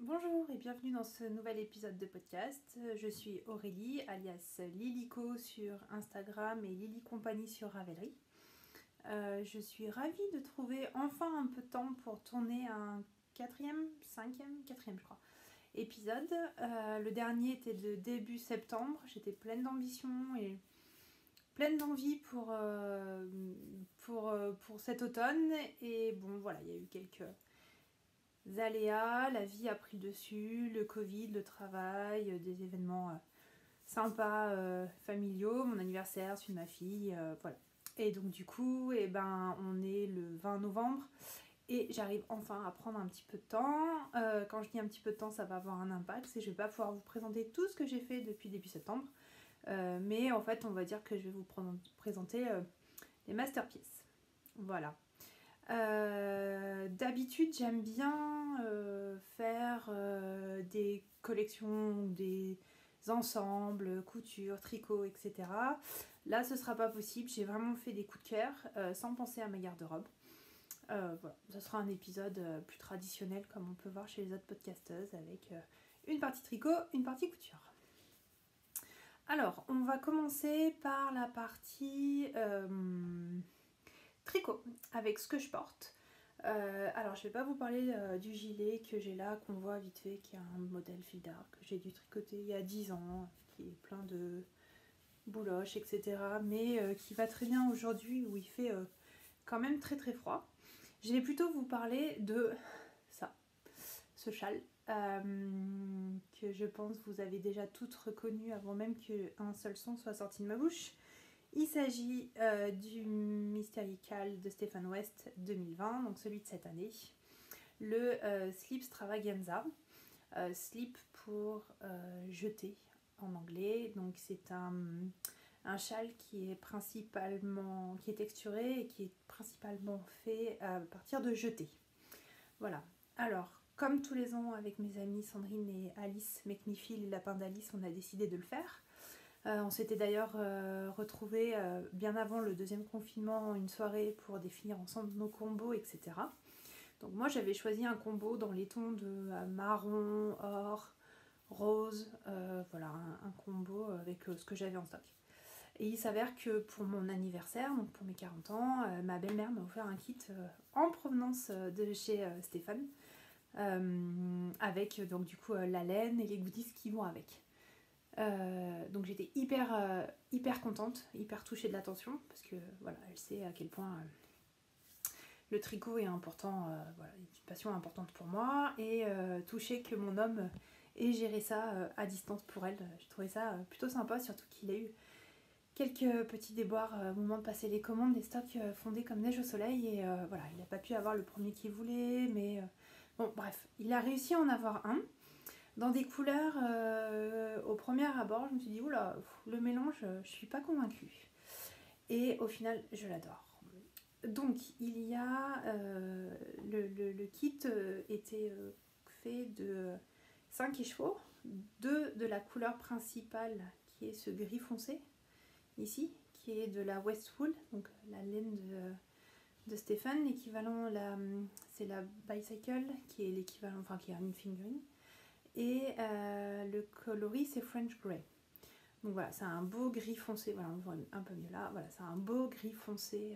Bonjour et bienvenue dans ce nouvel épisode de podcast. Je suis Aurélie, alias Lilico sur Instagram et Lily Compagnie sur Ravelry. Je suis ravie de trouver enfin un peu de temps pour tourner un quatrième je crois, épisode. Le dernier était de début septembre. J'étais pleine d'ambition et pleine d'envie pour cet automne. Et bon voilà, il y a eu quelques aléas, la vie a pris le dessus, le Covid, le travail, des événements sympas, familiaux, mon anniversaire, celui de ma fille, voilà. Et donc du coup, on est le 20 novembre et j'arrive enfin à prendre un petit peu de temps. Quand je dis un petit peu de temps, ça va avoir un impact, c'est que je vais pas pouvoir vous présenter tout ce que j'ai fait depuis début septembre. Mais en fait, on va dire que je vais vous présenter les masterpieces. Voilà. D'habitude, j'aime bien faire des collections, des ensembles, couture, tricot, etc. Là, ce sera pas possible. J'ai vraiment fait des coups de cœur sans penser à ma garde-robe. Voilà, ce sera un épisode plus traditionnel comme on peut voir chez les autres podcasteuses avec une partie tricot, une partie couture. Alors, on va commencer par la partie tricot avec ce que je porte. Alors je vais pas vous parler du gilet que j'ai là, qu'on voit vite fait, qui est un modèle fil d'art que j'ai dû tricoter il y a 10 ans, qui est plein de bouloches, etc. Mais qui va très bien aujourd'hui où il fait quand même très très froid. Je vais plutôt vous parler de ça, ce châle, que je pense vous avez déjà toutes reconnu avant même qu'un seul son soit sorti de ma bouche. Il s'agit du Mystical de Stephen West 2020, donc celui de cette année. Le Slip Stravaganza. Slip pour jeter en anglais. Donc c'est un châle qui est texturé et qui est principalement fait à partir de jetés. Voilà. Alors, comme tous les ans avec mes amies Sandrine et Alice McNiffy, les lapins d'Alice, on a décidé de le faire. On s'était d'ailleurs retrouvés bien avant le deuxième confinement, une soirée pour définir ensemble nos combos, etc. Donc moi j'avais choisi un combo dans les tons de marron, or, rose, voilà, un combo avec ce que j'avais en stock. Et il s'avère que pour mon anniversaire, donc pour mes 40 ans, ma belle-mère m'a offert un kit en provenance de chez Stéphane, avec donc du coup la laine et les goodies qui vont avec. Donc j'étais hyper contente, hyper touchée de l'attention, parce que voilà, elle sait à quel point le tricot est important, voilà, une passion importante pour moi, et touchée que mon homme ait géré ça à distance pour elle. J'ai trouvé ça plutôt sympa, surtout qu'il a eu quelques petits déboires au moment de passer les commandes, des stocks fondés comme neige au soleil, et voilà, il n'a pas pu avoir le premier qu'il voulait, mais bon bref, il a réussi à en avoir un dans des couleurs au premier abord. Je me suis dit oula, le mélange, je suis pas convaincue, et au final je l'adore. Donc il y a le kit était fait de 5 écheveaux, 2 de la couleur principale qui est ce gris foncé ici, qui est de la Westwool, donc la laine de Stéphane. L'équivalent, c'est la Bicycle, qui est l'équivalent, enfin qui est une figurine. Et le coloris, c'est French Grey. Donc voilà, c'est un beau gris foncé. Voilà, on voit un peu mieux là. Voilà, c'est un beau gris foncé,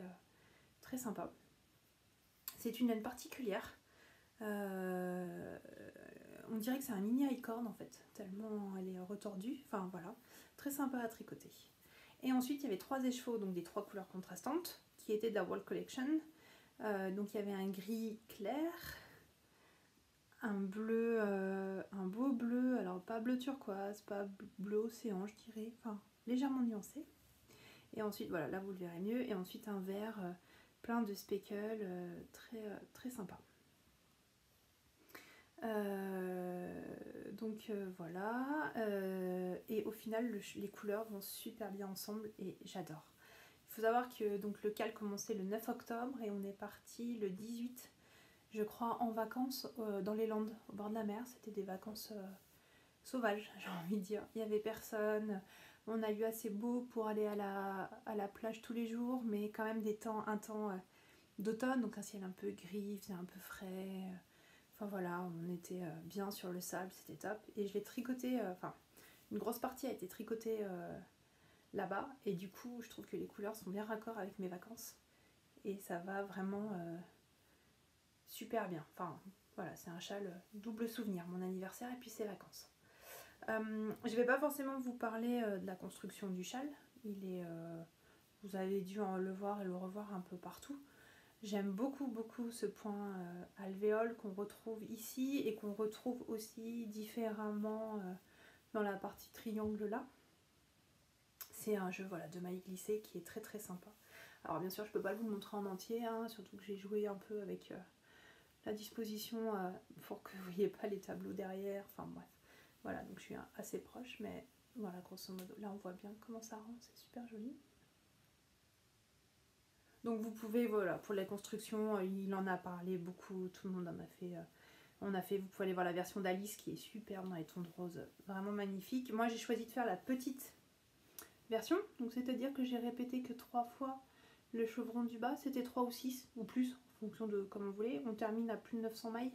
très sympa. C'est une laine particulière. On dirait que c'est un mini high-cord en fait, tellement elle est retordue. Enfin voilà, très sympa à tricoter. Et ensuite, il y avait 3 écheveaux, donc des 3 couleurs contrastantes, qui étaient de la Wall Collection. Donc il y avait un gris clair, un bleu, un beau bleu, alors pas bleu turquoise, pas bleu océan, je dirais, enfin légèrement nuancé. Et ensuite, voilà, là vous le verrez mieux. Et ensuite un vert plein de speckles, très sympa. Donc voilà, et au final les couleurs vont super bien ensemble et j'adore. Il faut savoir que donc, le cal commençait le 9 octobre et on est parti le 18, je crois, en vacances dans les Landes, au bord de la mer. C'était des vacances sauvages, j'ai envie de dire. Il n'y avait personne, on a eu assez beau pour aller à la plage tous les jours, mais quand même un temps d'automne, donc un ciel un peu gris, il faisait un peu frais. Enfin voilà, on était bien sur le sable, c'était top. Et je l'ai tricoté, enfin une grosse partie a été tricotée là-bas. Et du coup, je trouve que les couleurs sont bien raccord avec mes vacances. Et ça va vraiment super bien. Enfin voilà, c'est un châle double souvenir, mon anniversaire et puis ses vacances. Je vais pas forcément vous parler de la construction du châle. Vous avez dû le voir et le revoir un peu partout. J'aime beaucoup ce point alvéole qu'on retrouve ici et qu'on retrouve aussi différemment dans la partie triangle là. C'est un jeu voilà, de mailles glissées qui est très sympa. Alors bien sûr je peux pas vous le montrer en entier, hein, surtout que j'ai joué un peu avec la disposition pour que vous voyez pas les tableaux derrière, enfin bref. Voilà, donc je suis assez proche, mais voilà, grosso modo, là on voit bien comment ça rend, c'est super joli. Donc vous pouvez, voilà, pour la construction, il en a parlé beaucoup, tout le monde en a fait. Vous pouvez aller voir la version d'Alice qui est superbe dans les tons de rose, vraiment magnifique. Moi j'ai choisi de faire la petite version, donc c'est-à-dire que j'ai répété que 3 fois le chevron du bas, c'était 3 ou 6 ou plus, en fonction de comment vous voulez. On termine à plus de 900 mailles.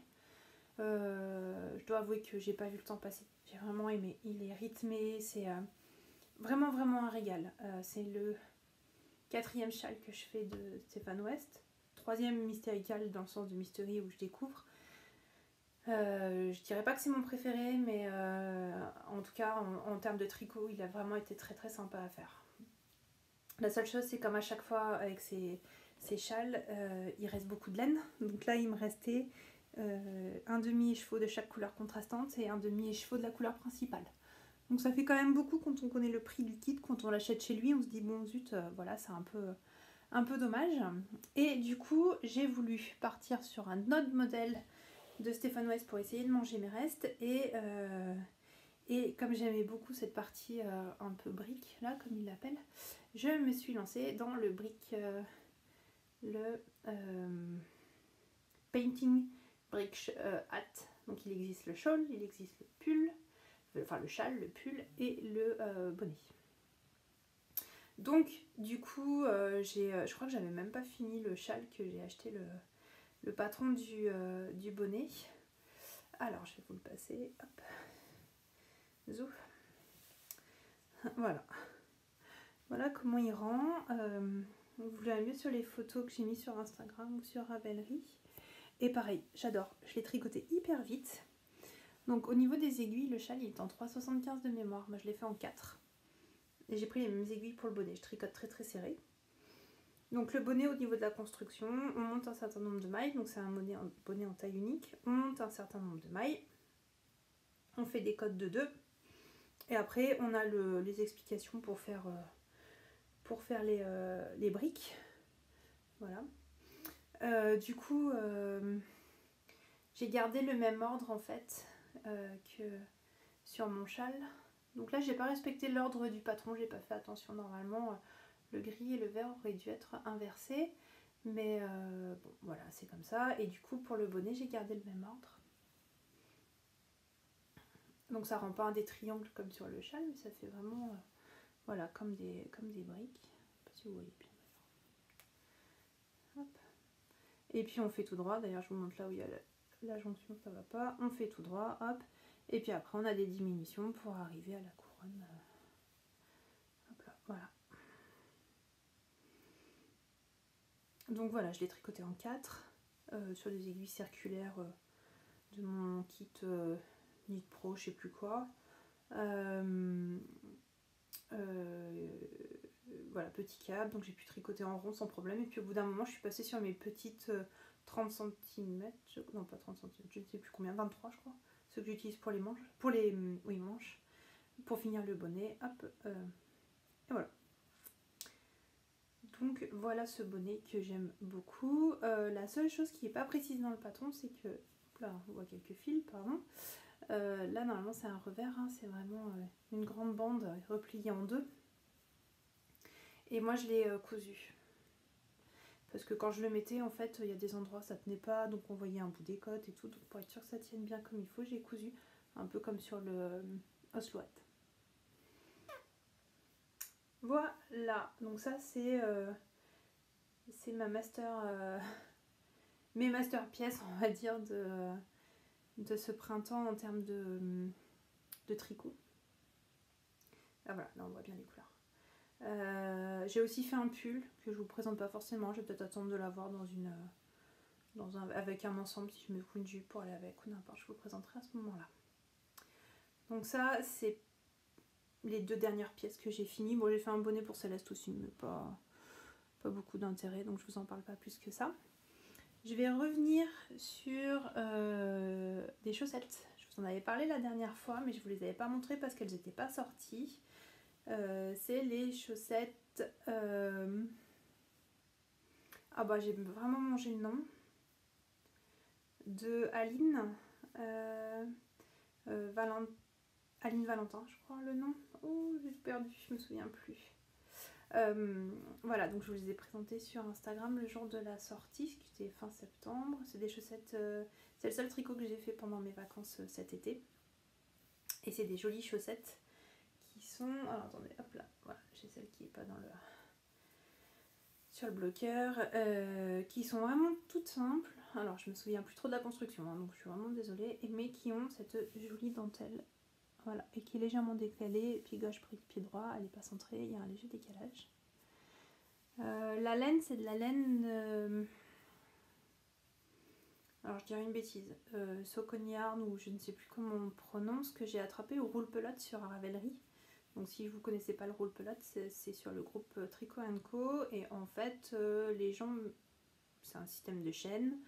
Je dois avouer que j'ai pas vu le temps passer, j'ai vraiment aimé. Il est rythmé, c'est vraiment un régal. C'est le 4e châle que je fais de Stéphane West, 3e mystérical dans le sens de mystery où je découvre. Je dirais pas que c'est mon préféré, mais en tout cas en termes de tricot il a vraiment été très sympa à faire. La seule chose c'est comme à chaque fois avec ces châles, il reste beaucoup de laine, donc là il me restait un demi écheveau de chaque couleur contrastante et un demi écheveau de la couleur principale. Donc ça fait quand même beaucoup quand on connaît le prix du kit, quand on l'achète chez lui, on se dit bon zut, voilà, c'est un peu dommage. Et du coup, j'ai voulu partir sur un autre modèle de Stéphane West pour essayer de manger mes restes. Et comme j'aimais beaucoup cette partie un peu brique, là, comme il l'appelle, je me suis lancée dans le brick, painting brick hat. Donc il existe le shawl, il existe le pull, enfin le châle, le pull et le bonnet. Donc du coup je crois que j'avais même pas fini le châle que j'ai acheté le patron du bonnet. Alors je vais vous le passer, hop, zoom. Voilà comment il rend. Vous l'avez vu sur les photos que j'ai mis sur Instagram ou sur Ravelry. Et pareil, j'adore, je l'ai tricoté hyper vite. Donc au niveau des aiguilles, le châle il est en 3,75 de mémoire, moi je l'ai fait en 4. Et j'ai pris les mêmes aiguilles pour le bonnet, je tricote très serré. Donc le bonnet au niveau de la construction, on monte un certain nombre de mailles, donc c'est un bonnet en taille unique, on monte un certain nombre de mailles, on fait des codes de 2, et après on a les explications pour faire les briques. Voilà. Du coup, j'ai gardé le même ordre en fait que sur mon châle. Donc là j'ai pas respecté l'ordre du patron, j'ai pas fait attention. Normalement le gris et le vert auraient dû être inversés, mais bon voilà, c'est comme ça. Et du coup pour le bonnet j'ai gardé le même ordre. Donc ça rend pas des triangles comme sur le châle, mais ça fait vraiment voilà, comme des briques. Je sais pas si vous voyez bien. Hop. Et puis on fait tout droit, d'ailleurs je vous montre là où il y a la jonction, ça va pas. On fait tout droit, hop. Et puis après on a des diminutions pour arriver à la couronne. Hop là, voilà. Donc voilà, je l'ai tricoté en 4 sur des aiguilles circulaires de mon kit Knit Pro, je sais plus quoi. Voilà, petit câble, donc j'ai pu tricoter en rond sans problème. Et puis au bout d'un moment, je suis passée sur mes petites 30 cm, non pas 30 cm, je ne sais plus combien, 23 je crois, ceux que j'utilise pour les manches, manches, pour finir le bonnet, hop, et voilà. Donc voilà ce bonnet que j'aime beaucoup. La seule chose qui n'est pas précise dans le patron, c'est que, là on voit quelques fils, pardon. Là normalement c'est un revers, hein, c'est vraiment une grande bande repliée en deux. Et moi je l'ai cousu. Parce que quand je le mettais, en fait, il y a des endroits ça tenait pas, donc on voyait un bout des côtes et tout. Donc pour être sûr que ça tienne bien comme il faut, j'ai cousu un peu comme sur le Osloat. Voilà, donc ça c'est ma master, mes master pièces, on va dire, de ce printemps en termes de tricot. Ah voilà, là on voit bien les couleurs. J'ai aussi fait un pull que je vous présente pas forcément, je vais peut-être attendre de l'avoir avec un ensemble si je me fous une jupe pour aller avec ou n'importe, je vous le présenterai à ce moment-là. Donc ça c'est les 2 dernières pièces que j'ai finies. Bon, j'ai fait un bonnet pour Céleste aussi, mais pas beaucoup d'intérêt, donc je vous en parle pas plus que ça. Je vais revenir sur des chaussettes. Je vous en avais parlé la dernière fois, mais je vous les avais pas montrées parce qu'elles n'étaient pas sorties. C'est les chaussettes... Ah bah j'ai vraiment mangé le nom. De Aline. Aline Valentin, je crois le nom. Oh, j'ai perdu, je me souviens plus. Voilà, donc je vous les ai présentées sur Instagram le jour de la sortie, ce qui était fin septembre. C'est des chaussettes, c'est le seul tricot que j'ai fait pendant mes vacances cet été. Et c'est des jolies chaussettes qui sont... Alors attendez, hop là, voilà, j'ai celle qui n'est pas sur le bloqueur, qui sont vraiment toutes simples. Alors je me souviens plus trop de la construction, hein, donc je suis vraiment désolée, mais qui ont cette jolie dentelle. Voilà, et qui est légèrement décalée, pied gauche, pied droit, elle n'est pas centrée, il y a un léger décalage. La laine, c'est de la laine... alors je dirais une bêtise, Saucony-Yarn ou je ne sais plus comment on prononce, que j'ai attrapé au roule-pelote sur Ravelry. Donc si vous ne connaissez pas le roule-pelote, c'est sur le groupe Tricot & Co. Et en fait, les gens, c'est un système de chaîne.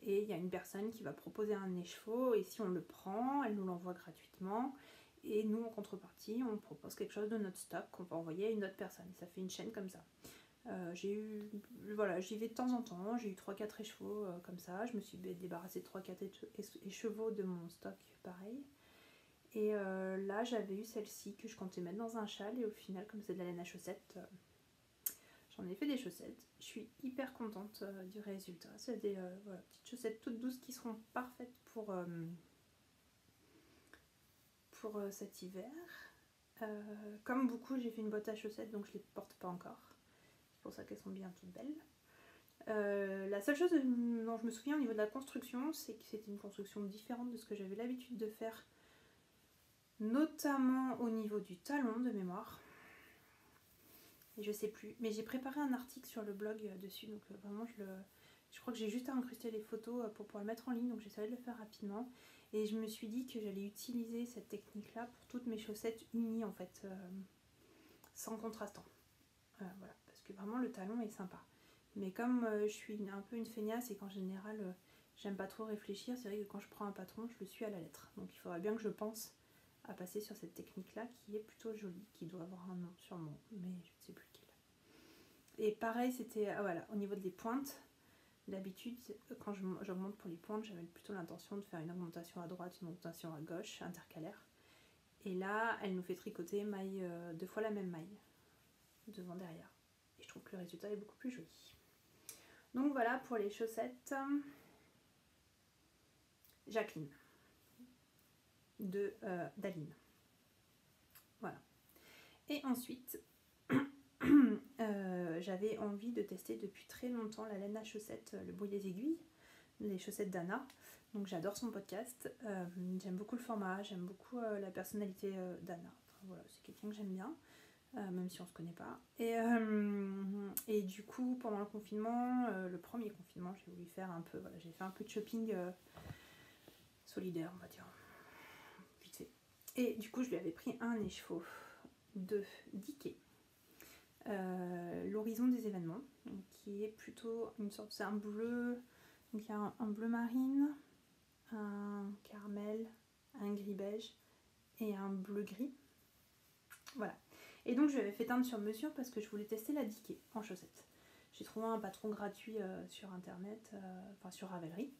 Et il y a une personne qui va proposer un écheveau et si on le prend, elle nous l'envoie gratuitement. Et nous, en contrepartie, on propose quelque chose de notre stock qu'on va envoyer à une autre personne. Ça fait une chaîne comme ça. Voilà, j'y vais de temps en temps, j'ai eu 3-4 écheveaux comme ça, je me suis débarrassée de 3-4 écheveaux de mon stock pareil. Et là j'avais eu celle-ci que je comptais mettre dans un châle et au final comme c'est de la laine à chaussettes, j'en ai fait des chaussettes. Je suis hyper contente du résultat. C'est des voilà, petites chaussettes toutes douces qui seront parfaites pour cet hiver. Comme beaucoup j'ai fait une boîte à chaussettes donc je les porte pas encore. C'est pour ça qu'elles sont bien toutes belles. La seule chose dont je me souviens au niveau de la construction, c'est que c'était une construction différente de ce que j'avais l'habitude de faire, notamment au niveau du talon de mémoire. Et je sais plus, mais j'ai préparé un article sur le blog dessus, donc vraiment je crois que j'ai juste à incruster les photos pour pouvoir le mettre en ligne, donc j'essaierai de le faire rapidement. Et je me suis dit que j'allais utiliser cette technique-là pour toutes mes chaussettes unies en fait, sans contrastant. Voilà, parce que vraiment le talon est sympa. Mais comme je suis un peu une feignasse et qu'en général j'aime pas trop réfléchir, c'est vrai que quand je prends un patron, je le suis à la lettre. Donc il faudrait bien que je pense à passer sur cette technique-là qui est plutôt jolie, qui doit avoir un nom sûrement, mais je ne sais plus lequel. Et pareil, c'était voilà, au niveau des pointes. D'habitude, quand j'augmente pour les pointes, j'avais plutôt l'intention de faire une augmentation à droite, une augmentation à gauche, intercalaire. Et là, elle nous fait tricoter maille, 2 fois la même maille, devant, derrière. Et je trouve que le résultat est beaucoup plus joli. Donc voilà pour les chaussettes Jacqueline d'Aline. Voilà. Et ensuite, j'avais envie de tester depuis très longtemps la laine à chaussettes, le bruit des aiguilles, les chaussettes d'Anna. Donc j'adore son podcast, j'aime beaucoup le format, j'aime beaucoup la personnalité d'Anna. Enfin, voilà, c'est quelqu'un que j'aime bien, même si on se connaît pas. Et du coup, pendant le confinement, le premier confinement, j'ai voulu faire un peu, voilà, j'ai fait un peu de shopping solidaire, on va dire, vite fait. Et du coup, je lui avais pris un écheveau de Diké. L'horizon des événements, donc, qui est plutôt une sorte, c'est un bleu, donc il y a un bleu marine, un caramel, un gris beige et un bleu gris. Voilà. Et donc je l'avais fait teindre sur mesure parce que je voulais tester la Diké en chaussettes. J'ai trouvé un patron gratuit sur internet, enfin sur Ravelry,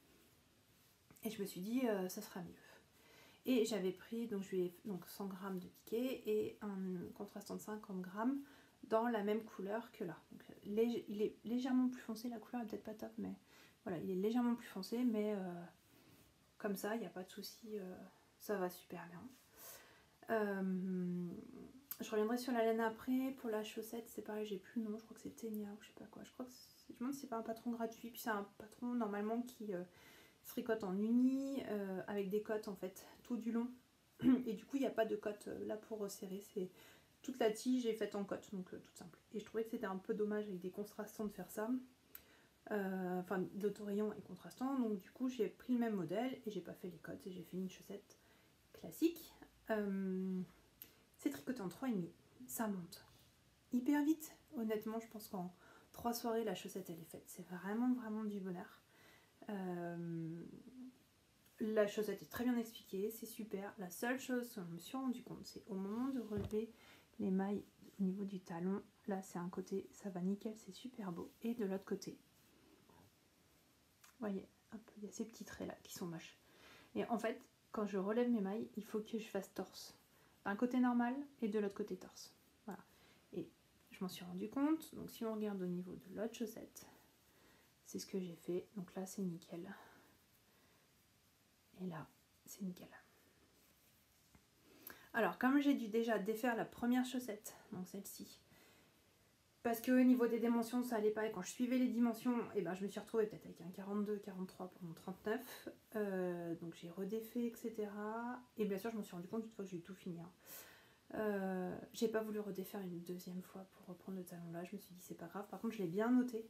et je me suis dit ça sera mieux. Et j'avais pris donc 100 g de Diké et un contrastant de 50 g dans la même couleur que là. Donc, il est légèrement plus foncé, la couleur est peut-être pas top, mais voilà, il est légèrement plus foncé, mais comme ça, il n'y a pas de souci, ça va super bien. Je reviendrai sur la laine après. Pour la chaussette, c'est pareil, j'ai plus le nom, je crois que c'est Tenia ou je sais pas quoi. Je me demande si c'est pas un patron gratuit, puis c'est un patron normalement qui se tricote en uni avec des cottes en fait tout du long. Et du coup il n'y a pas de cotte là pour resserrer, c'est toute la tige est faite en cotte, donc toute simple. Et je trouvais que c'était un peu dommage avec des contrastants de faire ça. Enfin d'autorayant et contrastant, donc du coup j'ai pris le même modèle et j'ai pas fait les cottes et j'ai fait une chaussette classique. C'est tricoté en 3,5, ça monte hyper vite, honnêtement je pense qu'en 3 soirées la chaussette elle est faite, c'est vraiment vraiment du bonheur. La chaussette est très bien expliquée, c'est super. La seule chose que je me suis rendu compte, c'est au moment de relever les mailles au niveau du talon, là c'est un côté, ça va nickel, c'est super beau, et de l'autre côté, vous voyez, hop, il y a ces petits traits là qui sont moches. Et en fait, quand je relève mes mailles, il faut que je fasse torse. D'un côté normal et de l'autre côté torse. Voilà. Et je m'en suis rendu compte. Donc si on regarde au niveau de l'autre chaussette, c'est ce que j'ai fait. Donc là, c'est nickel. Et là, c'est nickel. Alors, comme j'ai dû déjà défaire la première chaussette, donc celle-ci, parce qu'au niveau des dimensions ça allait pas, et quand je suivais les dimensions, et ben, je me suis retrouvée peut-être avec un 42, 43 pour mon 39, donc j'ai redéfait, etc. Et bien sûr je me suis rendu compte une fois que j'ai eu tout fini. J'ai pas voulu redéfaire une deuxième fois pour reprendre le talon là, je me suis dit c'est pas grave, par contre je l'ai bien noté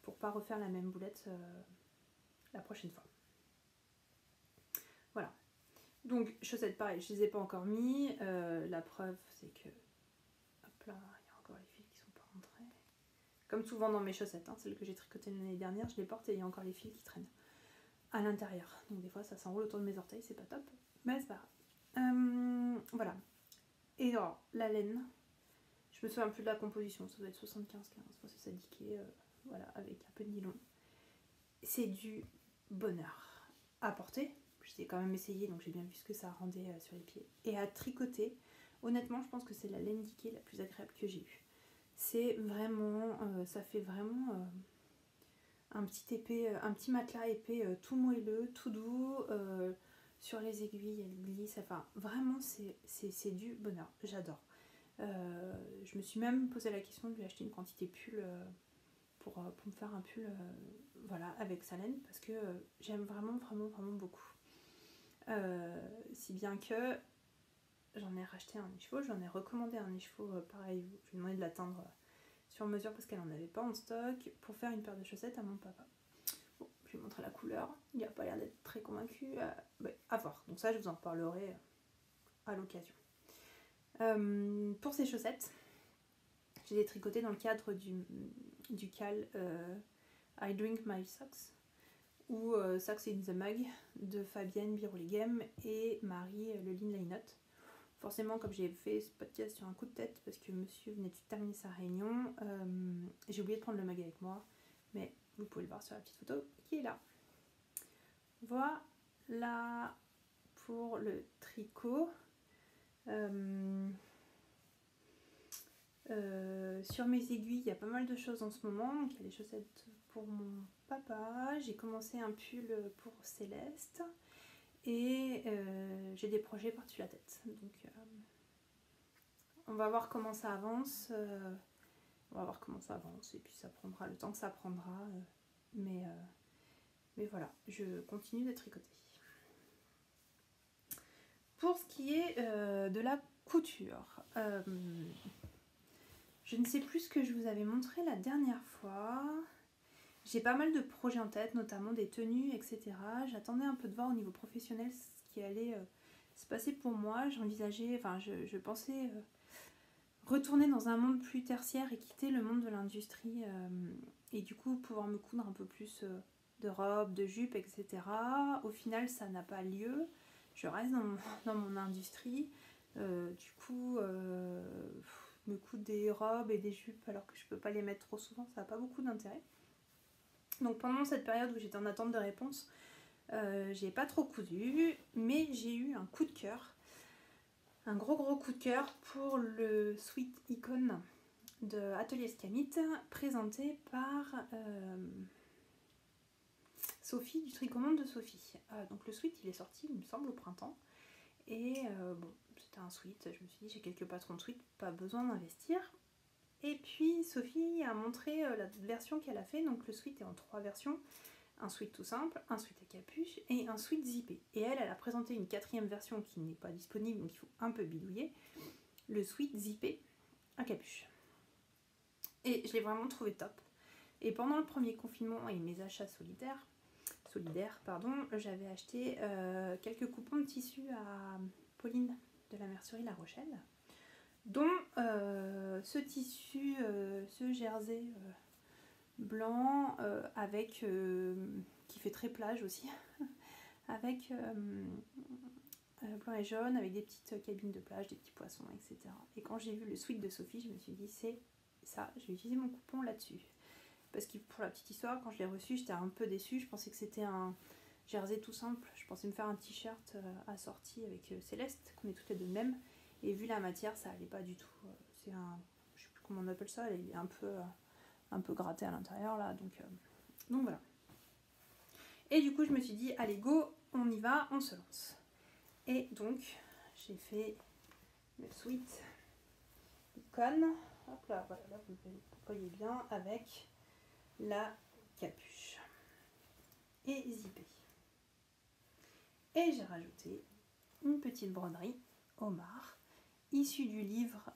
pour pas refaire la même boulette la prochaine fois. Voilà. Donc chaussettes pareil, je les ai pas encore mis, la preuve c'est que, hop là, il y a encore les fils qui sont pas rentrés. Comme souvent dans mes chaussettes, hein, celles que j'ai tricotées l'année dernière, je les porte et il y a encore les fils qui traînent à l'intérieur. Donc des fois ça s'enroule autour de mes orteils, c'est pas top, mais c'est pas grave. Voilà. Et alors, la laine, je me souviens plus de la composition, ça doit être 75-15, c'est syndiqué, voilà, avec un peu de nylon. C'est du bonheur à porter. Je l'ai quand même essayé, donc j'ai bien vu ce que ça rendait sur les pieds. Et à tricoter, honnêtement, je pense que c'est la laine Dickey la plus agréable que j'ai eue. C'est vraiment, ça fait vraiment un petit matelas épais tout moelleux, tout doux. Sur les aiguilles, elle glisse. Enfin, vraiment, c'est du bonheur. J'adore. Je me suis même posé la question de lui acheter une quantité pull pour me faire un pull voilà, avec sa laine parce que j'aime vraiment, vraiment, vraiment beaucoup. Si bien que j'en ai racheté un écheveau, j'en ai recommandé un écheveau pareil, je lui ai demandé de l'atteindre sur mesure parce qu'elle n'en avait pas en stock pour faire une paire de chaussettes à mon papa. Bon, je lui ai montré la couleur, il n'a pas l'air d'être très convaincu, à voir. Donc ça je vous en reparlerai à l'occasion. Pour ces chaussettes, je les ai tricotées dans le cadre du cal I Drink My Socks ou Socks in the Mug de Fabienne Birouleghem et Marie Leline Lainotte. Forcément, comme j'ai fait ce podcast sur un coup de tête parce que monsieur venait de terminer sa réunion, j'ai oublié de prendre le mug avec moi, mais vous pouvez le voir sur la petite photo qui est là. Voilà pour le tricot. Sur mes aiguilles, il y a pas mal de choses en ce moment. Donc, il y a les chaussettes pour mon papa. J'ai commencé un pull pour Céleste. Et j'ai des projets par-dessus la tête. Donc, on va voir comment ça avance. Et puis, ça prendra le temps que ça prendra. Mais voilà, je continue de tricoter. Pour ce qui est de la couture, je ne sais plus ce que je vous avais montré la dernière fois. J'ai pas mal de projets en tête, notamment des tenues, etc. J'attendais un peu de voir au niveau professionnel ce qui allait se passer pour moi. J'envisageais, enfin je pensais retourner dans un monde plus tertiaire et quitter le monde de l'industrie et du coup pouvoir me coudre un peu plus de robes, de jupes, etc. Au final ça n'a pas lieu. Je reste dans mon industrie. Du coup me coudre des robes et des jupes alors que je peux pas les mettre trop souvent, ça n'a pas beaucoup d'intérêt. Donc pendant cette période où j'étais en attente de réponse, j'ai pas trop cousu, mais j'ai eu un coup de cœur, un gros coup de cœur pour le Sweet Icon de Atelier Scamit, présenté par Sophie du Tricomonde de Sophie. Donc le sweat il est sorti il me semble au printemps, et bon c'était un sweat, je me suis dit j'ai quelques patrons de sweat, pas besoin d'investir. Et puis Sophie a montré la version qu'elle a fait, donc le sweat est en 3 versions. un sweat tout simple, un sweat à capuche et un sweat zippé. Et elle a présenté une 4e version qui n'est pas disponible, donc il faut un peu bidouiller, le sweat zippé à capuche. Et je l'ai vraiment trouvé top. Et pendant le premier confinement et mes achats solidaires, j'avais acheté quelques coupons de tissu à Pauline de la mercerie La Rochelle, dont ce tissu, ce jersey blanc avec qui fait très plage aussi, avec blanc et jaune, avec des petites cabines de plage, des petits poissons, etc. Et quand j'ai vu le sweat de Sophie, je me suis dit c'est ça, je vais utiliser mon coupon là-dessus. Parce que pour la petite histoire, quand je l'ai reçu, j'étais un peu déçue. Je pensais que c'était un jersey tout simple. Je pensais me faire un t-shirt assorti avec Céleste, qu'on est toutes les deux de même. Et vu la matière, ça allait pas du tout. C'est un, je sais plus comment on appelle ça, il est un peu gratté à l'intérieur là. Donc voilà. Et du coup, je me suis dit, allez go, on y va, on se lance. Et donc, j'ai fait le sweat icône. Hop là, voilà, là vous voyez bien avec la capuche et zippé. Et j'ai rajouté une petite broderie homard issue du livre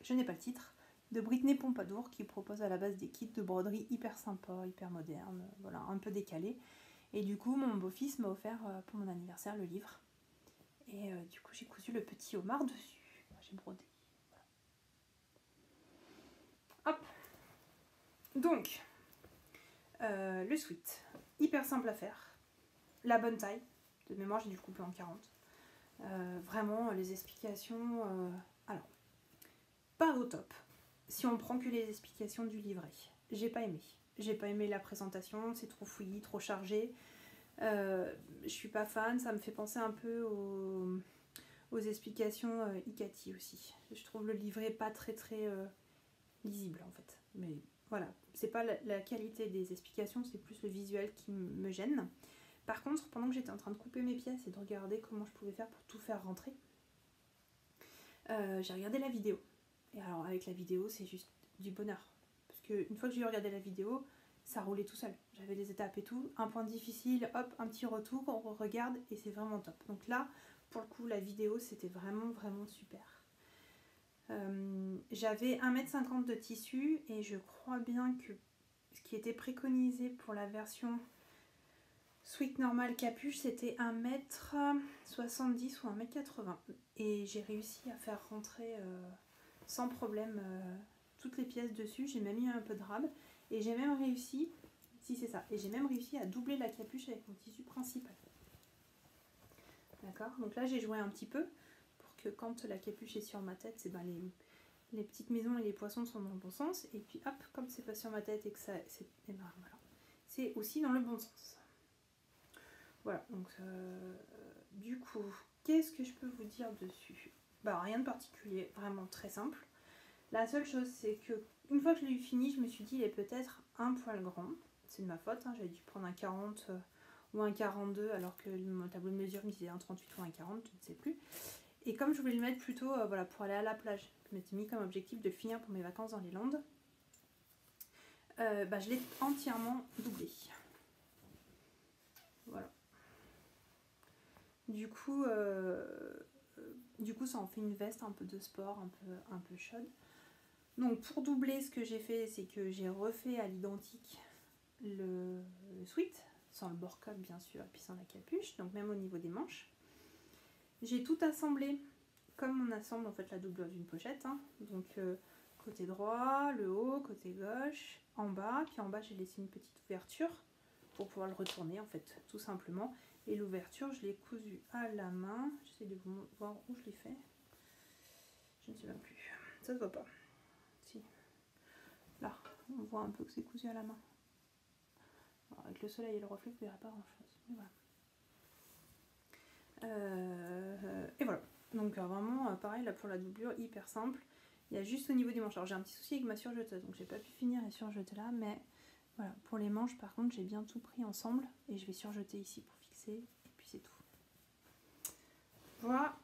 je n'ai pas le titre de Brittany Pompadour, qui propose à la base des kits de broderie hyper sympas, hyper modernes, voilà, un peu décalés. Et du coup mon beau-fils m'a offert pour mon anniversaire le livre et du coup j'ai cousu le petit homard dessus, j'ai brodé. Voilà. Hop, donc le sweat, hyper simple à faire, la bonne taille, de mémoire j'ai dû le couper en 40. Vraiment les explications, alors pas au top si on prend que les explications du livret. J'ai pas aimé la présentation, c'est trop fouillis, trop chargé. Je suis pas fan, ça me fait penser un peu aux explications Icati aussi. Je trouve le livret pas très lisible en fait. Mais voilà, c'est pas la qualité des explications, c'est plus le visuel qui me gêne. Par contre, pendant que j'étais en train de couper mes pièces et de regarder comment je pouvais faire pour tout faire rentrer, j'ai regardé la vidéo. Et alors avec la vidéo, c'est juste du bonheur. Parce qu'une fois que j'ai regardé la vidéo, ça roulait tout seul. J'avais les étapes et tout. Un point difficile, hop, un petit retour, on regarde et c'est vraiment top. Donc là, pour le coup, la vidéo, c'était vraiment super. J'avais 1,50 m de tissu et je crois bien que ce qui était préconisé pour la version sweat normale capuche, c'était 1,70 m ou 1,80 m. Et j'ai réussi à faire rentrer sans problème toutes les pièces dessus. J'ai même mis un peu de rab et j'ai même réussi, si c'est ça, et j'ai même réussi à doubler la capuche avec mon tissu principal. D'accord, donc là j'ai joué un petit peu pour que quand la capuche est sur ma tête, c'est ben les petites maisons et les poissons sont dans le bon sens, et puis hop, comme c'est pas sur ma tête et que ça ben voilà, c'est aussi dans le bon sens. Voilà, donc du coup, qu'est-ce que je peux vous dire dessus? Bah rien de particulier, vraiment très simple. La seule chose, c'est que une fois que je l'ai eu fini, je me suis dit il est peut-être un poil grand. C'est de ma faute, hein, j'avais dû prendre un 40 ou un 42 alors que mon tableau de mesure me disait un 38 ou un 40, je ne sais plus. Et comme je voulais le mettre plutôt voilà, pour aller à la plage, je m'étais mis comme objectif de finir pour mes vacances dans les Landes, bah, je l'ai entièrement doublé. Voilà. Du coup, ça en fait une veste un peu de sport, un peu chaude. Donc pour doubler, ce que j'ai fait, c'est que j'ai refait à l'identique le sweat, sans le bord-coque bien sûr, et puis sans la capuche, donc même au niveau des manches. J'ai tout assemblé comme on assemble en fait la doublure d'une pochette, hein. Donc côté droit, le haut, côté gauche, en bas, puis en bas j'ai laissé une petite ouverture pour pouvoir le retourner en fait, tout simplement. Et l'ouverture, je l'ai cousue à la main. J'essaie de vous voir où je l'ai fait. Je ne sais même plus. Ça se voit pas. Si. Là, on voit un peu que c'est cousu à la main. Alors, avec le soleil et le reflet, vous ne verrez pas grand chose. Mais voilà. Et voilà. Donc vraiment, pareil, là pour la doublure, hyper simple. Il y a juste au niveau des manches. Alors j'ai un petit souci avec ma surjeteuse, donc j'ai pas pu finir et surjeter là, mais voilà. Pour les manches, par contre, j'ai bien tout pris ensemble et je vais surjeter ici pour fixer, et puis c'est tout. Voilà.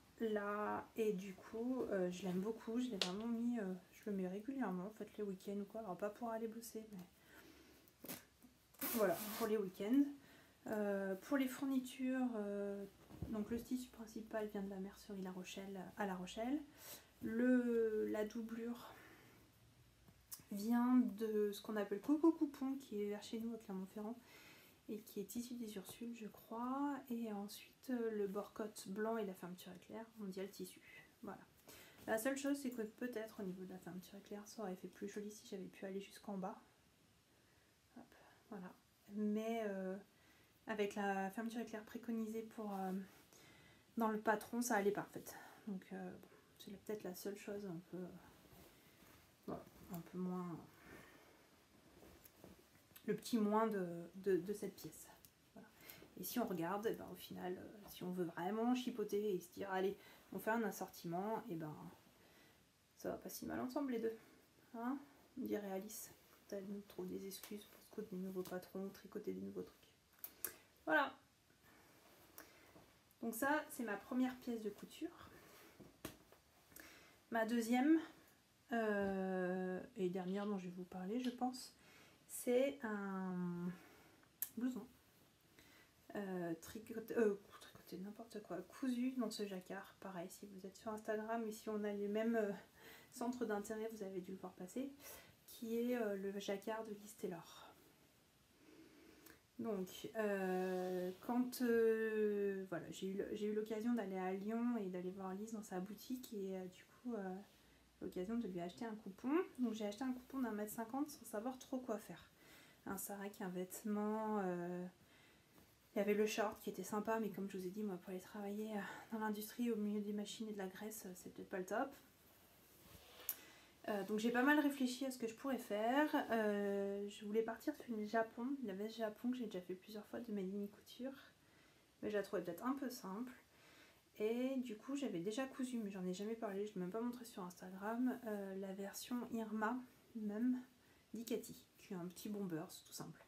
Et du coup, je l'aime beaucoup. Je l'ai vraiment mis, je le mets régulièrement, en fait, les week-ends ou quoi. Alors pas pour aller bosser, mais Voilà, pour les week-ends. Pour les fournitures, donc le tissu principal vient de la mercerie La Rochelle à La Rochelle. La doublure vient de ce qu'on appelle Coco Coupon, qui est vers chez nous à Clermont-Ferrand et qui est issu des Ursules, je crois. Et ensuite le bord-côte blanc et la fermeture éclair, on dit le tissu. Voilà. La seule chose, c'est que peut-être au niveau de la fermeture éclair, ça aurait fait plus joli si j'avais pu aller jusqu'en bas. Hop, voilà. Mais avec la fermeture éclair préconisée pour dans le patron, ça allait pas en fait. Donc bon, c'est peut-être la seule chose un peu, voilà, un peu moins, le petit moins de cette pièce. Voilà. Et si on regarde, et ben, au final, si on veut vraiment chipoter et se dire allez, on fait un assortiment, et ben ça va pas si mal ensemble les deux. Hein, on dirait Alice, quand elle nous trouve des excuses pour se coudre des nouveaux patrons, tricoter des nouveaux trucs. Voilà. Donc ça, c'est ma première pièce de couture. Ma deuxième et dernière dont je vais vous parler, je pense, c'est un blouson tricoté n'importe quoi, cousu dans ce jacquard. Pareil, si vous êtes sur Instagram et si on a les mêmes centres d'intérêt, vous avez dû le voir passer, qui est le jacquard de Liz Taylor. Donc, quand voilà, j'ai eu l'occasion d'aller à Lyon et d'aller voir Liz dans sa boutique et du coup, l'occasion de lui acheter un coupon. Donc, j'ai acheté un coupon d'1,50 m sans savoir trop quoi faire. C'est vrai qu'un vêtement, il y avait le short qui était sympa, mais comme je vous ai dit, moi, pour aller travailler dans l'industrie au milieu des machines et de la graisse, c'est peut-être pas le top. Donc j'ai pas mal réfléchi à ce que je pourrais faire. Je voulais partir sur une Japon, la veste Japon que j'ai déjà fait plusieurs fois de mes mini coutures, mais je la trouvais peut-être un peu simple. Et du coup j'avais déjà cousu, mais j'en ai jamais parlé, je ne l'ai même pas montré sur Instagram, la version Irma même d'Ikati, qui est un petit bomber, c'est tout simple.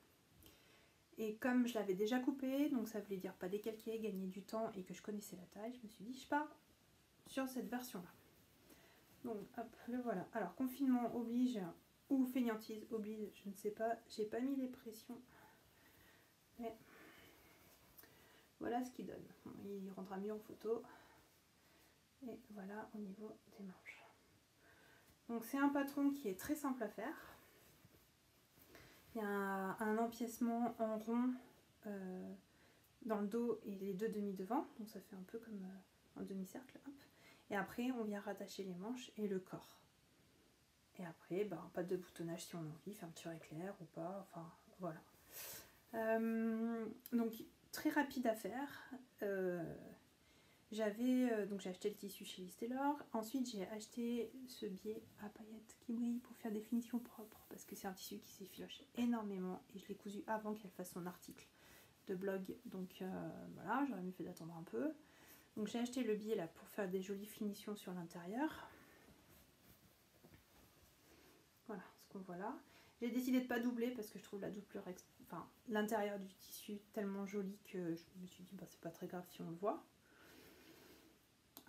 Et comme je l'avais déjà coupé, donc ça voulait dire pas décalquer, gagner du temps et que je connaissais la taille, je me suis dit je pars sur cette version là. Donc hop, le voilà. Alors confinement oblige ou fainéantise oblige, je ne sais pas, j'ai pas mis les pressions. Mais voilà ce qu'il donne. Bon, il rendra mieux en photo. Et voilà au niveau des manches. Donc c'est un patron qui est très simple à faire. Il y a un empiècement en rond dans le dos et les deux demi devant. Donc ça fait un peu comme un demi-cercle. Hop. Et après on vient rattacher les manches et le corps. Et après, ben, pas de boutonnage si on a envie, fermeture éclair ou pas, enfin voilà. Donc très rapide à faire. Donc j'ai acheté le tissu chez Liz Taylor. Ensuite j'ai acheté ce biais à paillettes qui brille pour faire des finitions propres parce que c'est un tissu qui s'effiloche énormément et je l'ai cousu avant qu'elle fasse son article de blog. Donc voilà, j'aurais mieux fait d'attendre un peu. Donc j'ai acheté le biais là pour faire des jolies finitions sur l'intérieur. Voilà ce qu'on voit là. J'ai décidé de ne pas doubler parce que je trouve la doublure, enfin l'intérieur du tissu tellement joli que je me suis dit bah, c'est pas très grave si on le voit.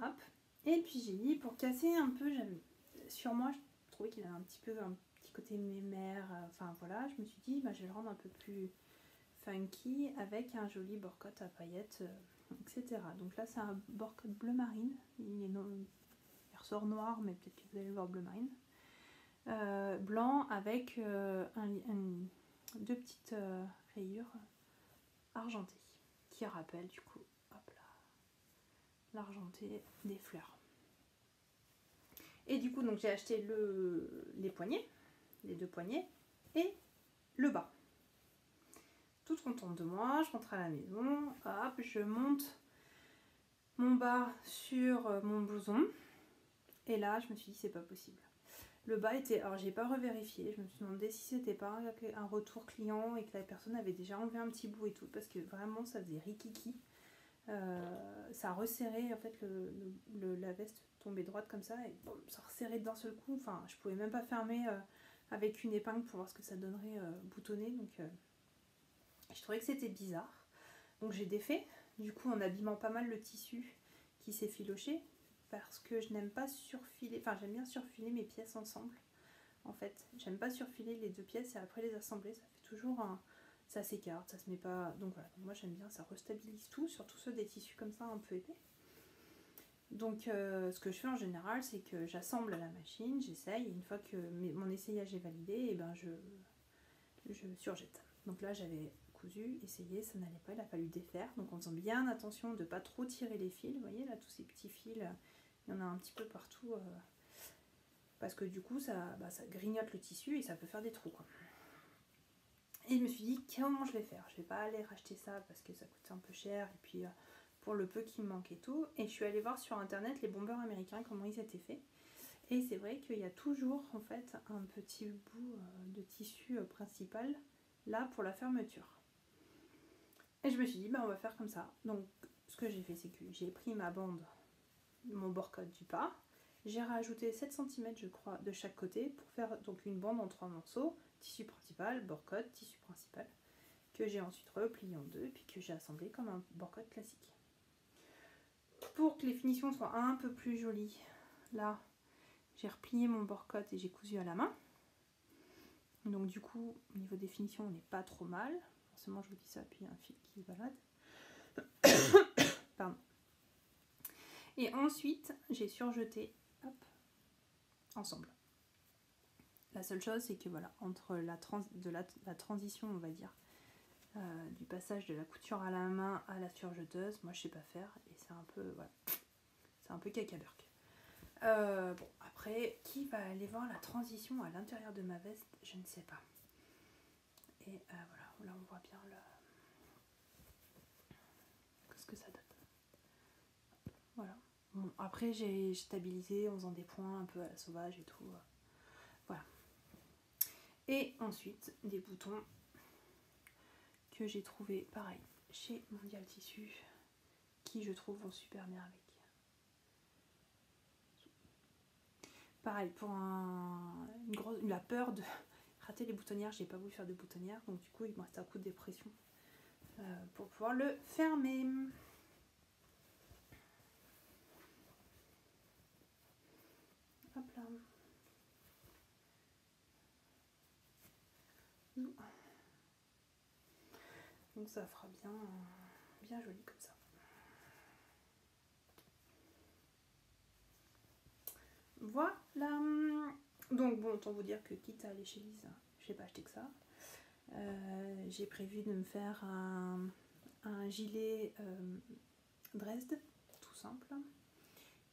Hop. Et puis j'ai dit pour casser un peu, sur moi je trouvais qu'il avait un petit côté mémère, enfin voilà, je me suis dit bah, je vais le rendre un peu plus funky avec un joli bord-côte à paillettes, etc. Donc là c'est un bord-côte bleu marine, il ressort noir mais peut-être que vous allez le voir bleu marine. Blanc avec deux petites rayures argentées qui rappellent du coup l'argenté des fleurs. Et du coup donc j'ai acheté les poignets, les deux poignets et le bas. Toute contente de moi, je rentre à la maison, hop, je monte mon bas sur mon blouson et là je me suis dit c'est pas possible. Le bas était, alors j'ai pas revérifié, je me suis demandé si c'était pas un retour client et que la personne avait déjà enlevé un petit bout et tout, parce que vraiment ça faisait rikiki. Ça resserrait, en fait la veste tombait droite comme ça et boum, ça resserrait d'un seul coup. Enfin, je pouvais même pas fermer avec une épingle pour voir ce que ça donnerait boutonné. Donc je trouvais que c'était bizarre. Donc j'ai défait, du coup en abîmant pas mal le tissu qui s'est filoché. Parce que je n'aime pas surfiler, enfin j'aime bien surfiler mes pièces ensemble. En fait, j'aime pas surfiler les deux pièces et après les assembler, ça fait toujours ça s'écarte, ça se met pas... Donc voilà, moi j'aime bien, ça restabilise tout, surtout ceux des tissus comme ça un peu épais. Donc ce que je fais en général, c'est que j'assemble à la machine, j'essaye, et une fois que mon essayage est validé, et ben je surjette. Donc là j'avais cousu, essayé, ça n'allait pas, il a fallu défaire, donc en faisant bien attention de ne pas trop tirer les fils, vous voyez là tous ces petits fils, il y en a un petit peu partout, parce que du coup ça grignote le tissu et ça peut faire des trous, quoi. Et je me suis dit comment je vais faire, je vais pas aller racheter ça parce que ça coûte un peu cher, et puis pour le peu qui me manque et tout, et je suis allée voir sur internet les bombers américains, comment ils étaient faits. Et c'est vrai qu'il y a toujours en fait un petit bout de tissu principal là pour la fermeture. Et je me suis dit bah on va faire comme ça. Donc ce que j'ai fait, c'est que j'ai pris ma bande, mon bord-code du pas, j'ai rajouté 7 cm je crois de chaque côté pour faire donc une bande en 3 morceaux, tissu principal, bord-code, tissu principal, que j'ai ensuite replié en deux et puis que j'ai assemblé comme un bord-code classique. Pour que les finitions soient un peu plus jolies, là j'ai replié mon bord-code et j'ai cousu à la main. Donc du coup, au niveau des finitions, on n'est pas trop mal. Forcément, je vous dis ça, puis il y a un fil qui se balade. Pardon. Et ensuite, j'ai surjeté, hop, ensemble. La seule chose, c'est que voilà, entre la transition, on va dire, du passage de la couture à la main à la surjeteuse, moi je sais pas faire et c'est un peu, voilà, c'est un peu cacaberc. Bon, après, qui va aller voir la transition à l'intérieur de ma veste, je ne sais pas. Et voilà, là on voit bien ce que ça donne. Voilà. Bon, après j'ai stabilisé en faisant des points un peu à la sauvage et tout. Voilà. Et ensuite des boutons que j'ai trouvé pareil chez Mondial Tissu, qui je trouve vont super bien avec. Pareil, pour la peur de rater les boutonnières, j'ai pas voulu faire de boutonnières, donc du coup il me reste un coup de dépression pour pouvoir le fermer. Hop là. Donc ça fera bien joli comme ça. Voilà. Donc bon, autant vous dire que quitte à aller chez Lise, j'ai pas acheté que ça. J'ai prévu de me faire un gilet Dresde, tout simple.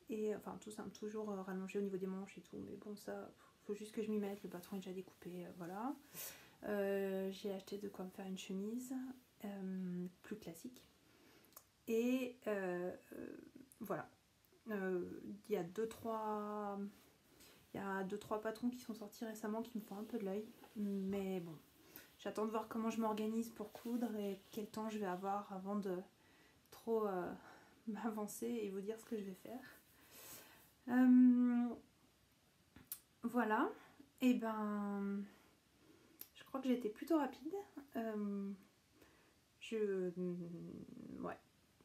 Et enfin tout simple, toujours rallongé au niveau des manches et tout. Mais bon, ça, faut juste que je m'y mette. Le patron est déjà découpé, voilà. J'ai acheté de quoi me faire une chemise plus classique. Et voilà. Il y a 2-3 patrons qui sont sortis récemment qui me font un peu de l'œil. Mais bon, j'attends de voir comment je m'organise pour coudre et quel temps je vais avoir avant de trop m'avancer et vous dire ce que je vais faire. Voilà. Et ben, je crois que j'ai été plutôt rapide. Ouais,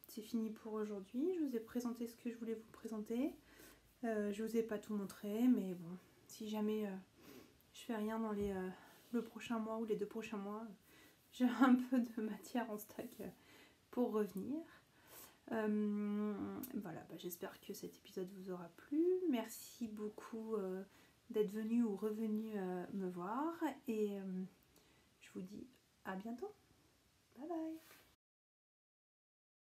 c'est fini pour aujourd'hui. Je vous ai présenté ce que je voulais vous présenter. Je vous ai pas tout montré, mais bon, si jamais je fais rien dans le prochain mois ou les 2 prochains mois, j'ai un peu de matière en stock pour revenir. Voilà, j'espère que cet épisode vous aura plu. Merci beaucoup d'être venu ou revenu me voir et je vous dis à bientôt.